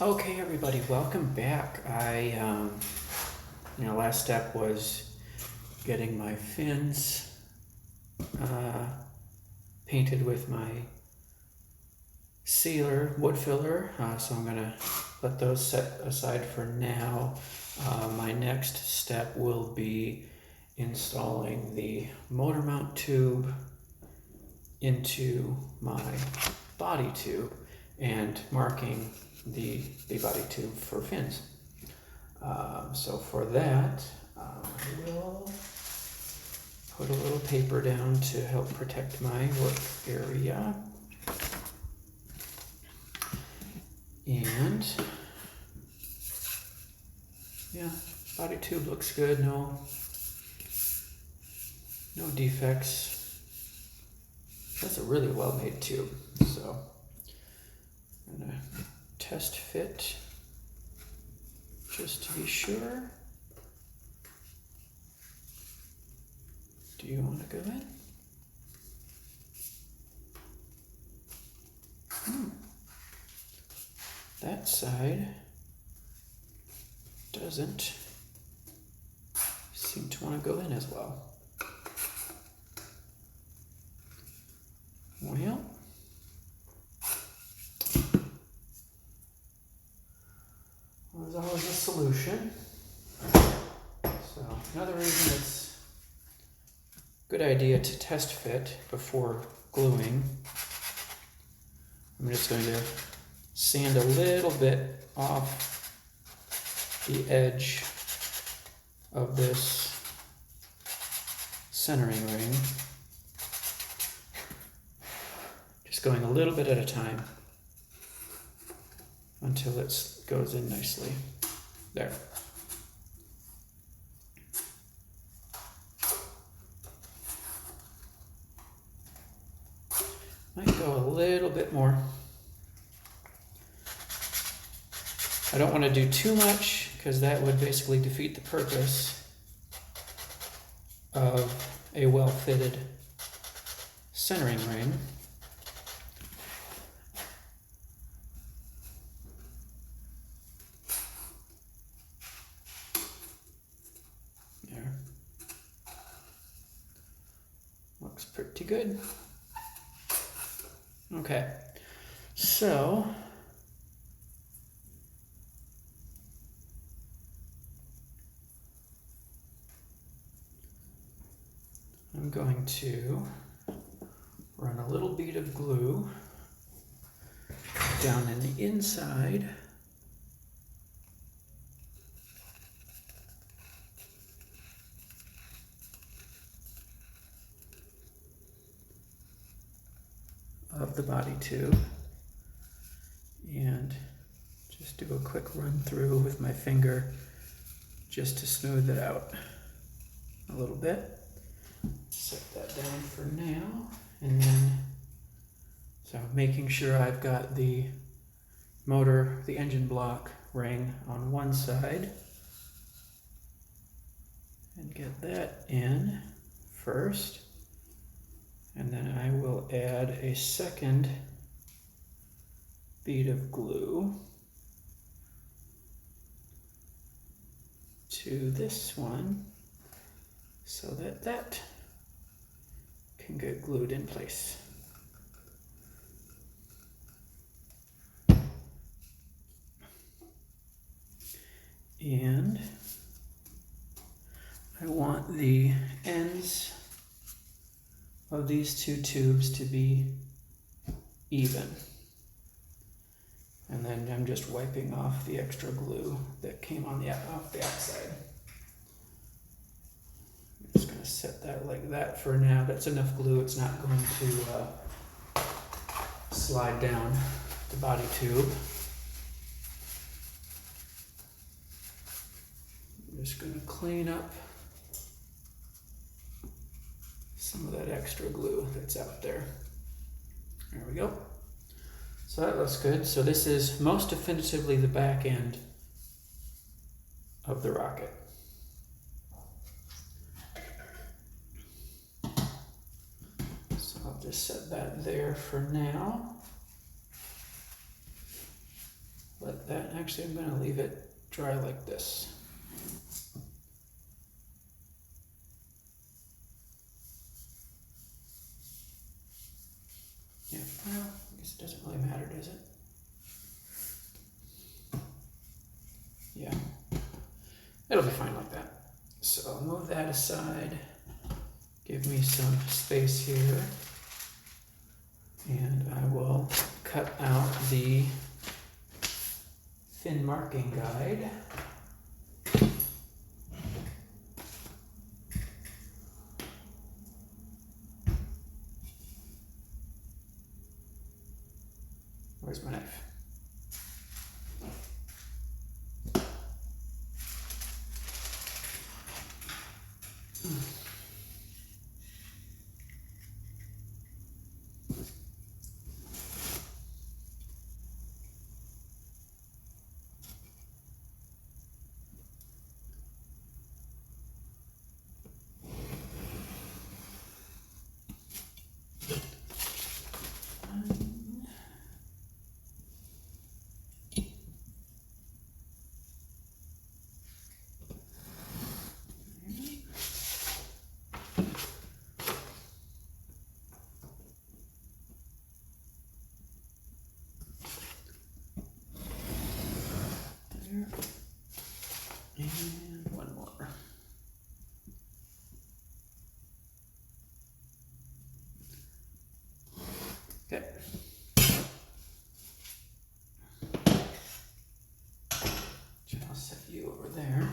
Okay, everybody, welcome back. Last step was getting my fins painted with my sealer, wood filler, so I'm gonna let those set aside for now. My next step will be installing the motor mount tube into my body tube and marking the body tube for fins. So for that, I will put a little paper down to help protect my work area. And yeah, body tube looks good, no defects. That's a really well-made tube, so I'm gonna test fit just to be sure. Do you want to go in? That side doesn't seem to want to go in as well. Well, there's always a solution. So another reason it's a good idea to test fit before gluing. I'm just going to sand a little bit off the edge of this centering ring. Just going a little bit at a time until it goes in nicely. There. Might go a little bit more. I don't want to do too much because that would basically defeat the purpose of a well-fitted centering ring. There. Looks pretty good. Okay, so I'm going to run a little bead of glue down in the inside of the body tube and just do a quick run through with my finger just to smooth it out a little bit. Set that down for now, and then so making sure I've got the motor, the engine block ring on one side, and get that in first, and then I will add a second bead of glue to this one so that that can get glued in place. And I want the ends of these two tubes to be even. And then I'm just wiping off the extra glue that came on off the outside. I'm just going to set that like that for now. That's enough glue. It's not going to slide down the body tube. I'm just going to clean up some of that extra glue that's out there. There we go. So that looks good. So this is most definitively the back end of the rocket. So I'll just set that there for now. Let that actually I'm gonna leave it dry like this. Yeah, well, I guess it doesn't really matter, does it? Yeah, it'll be fine like that. So I'll move that aside, give me some space here, and I will cut out the fin marking guide. Where's my knife? And one more. Okay. I'll set you over there.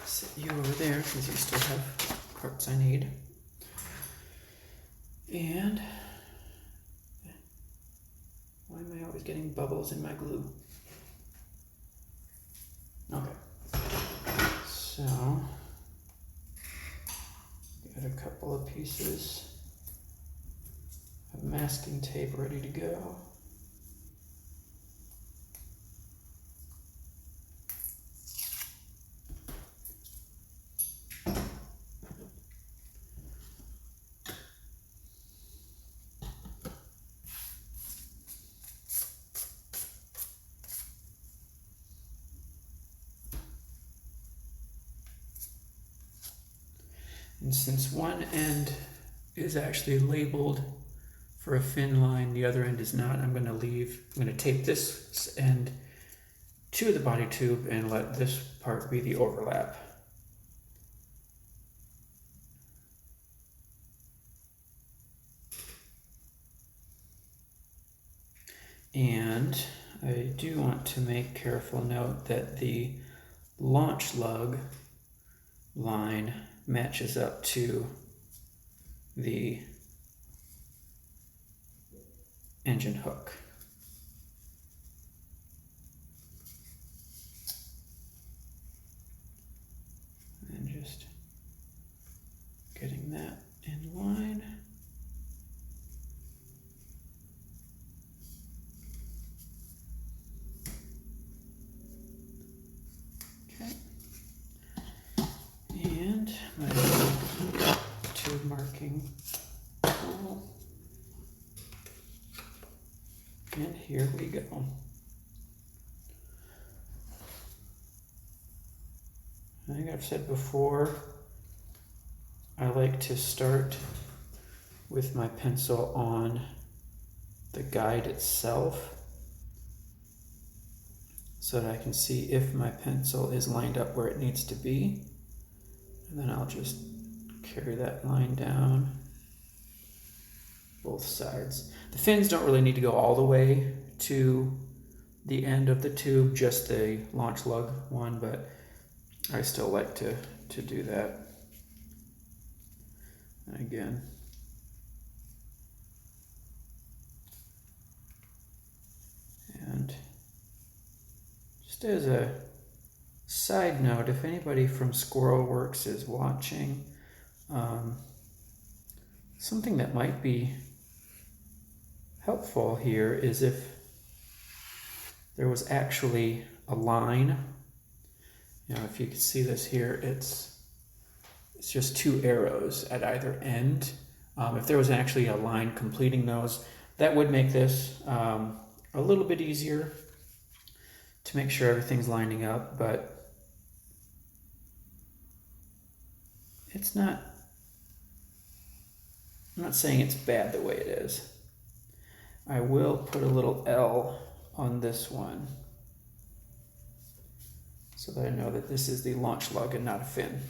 Set you over there because you still have parts I need. And why am I always getting bubbles in my glue? Okay. So, got a couple of pieces of masking tape ready to go. And since one end is actually labeled for a fin line, the other end is not, I'm going to tape this end to the body tube and let this part be the overlap. And I do want to make careful note that the launch lug line matches up to the engine hook. And just getting that in line. Okay. And my tube marking tool. And here we go. I think I've said before, I like to start with my pencil on the guide itself so that I can see if my pencil is lined up where it needs to be. And then I'll just carry that line down both sides. The fins don't really need to go all the way to the end of the tube, just the launch lug one, but I still like to do that. And again, and just as a side note, if anybody from Squirrel Works is watching, something that might be helpful here is if there was actually a line. You know, if you can see this here, it's just two arrows at either end. If there was actually a line completing those, that would make this a little bit easier to make sure everything's lining up, but it's not, I'm not saying it's bad the way it is. I will put a little L on this one so that I know that this is the launch lug and not a fin.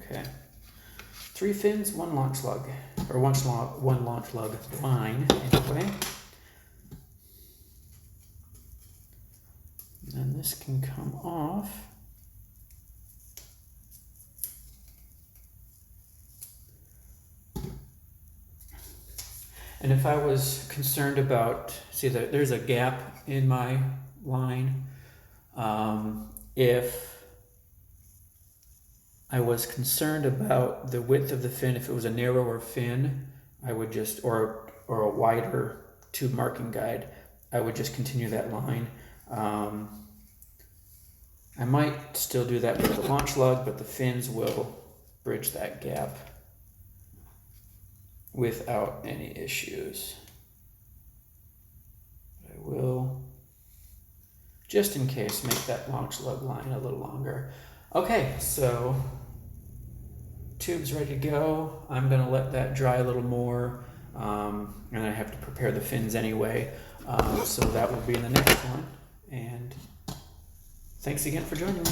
Okay, 3 fins, 1 launch lug, or one launch lug line anyway. And then this can come off. And if I was concerned about, see that there's a gap in my line. If I was concerned about the width of the fin, if it was a narrower fin, I would just, or a wider tube marking guide, I would just continue that line. I might still do that with the launch lug, but the fins will bridge that gap without any issues. I will, just in case, make that launch lug line a little longer. Okay, so tube's ready to go. I'm gonna let that dry a little more, and I have to prepare the fins anyway, so that will be in the next one. And thanks again for joining me.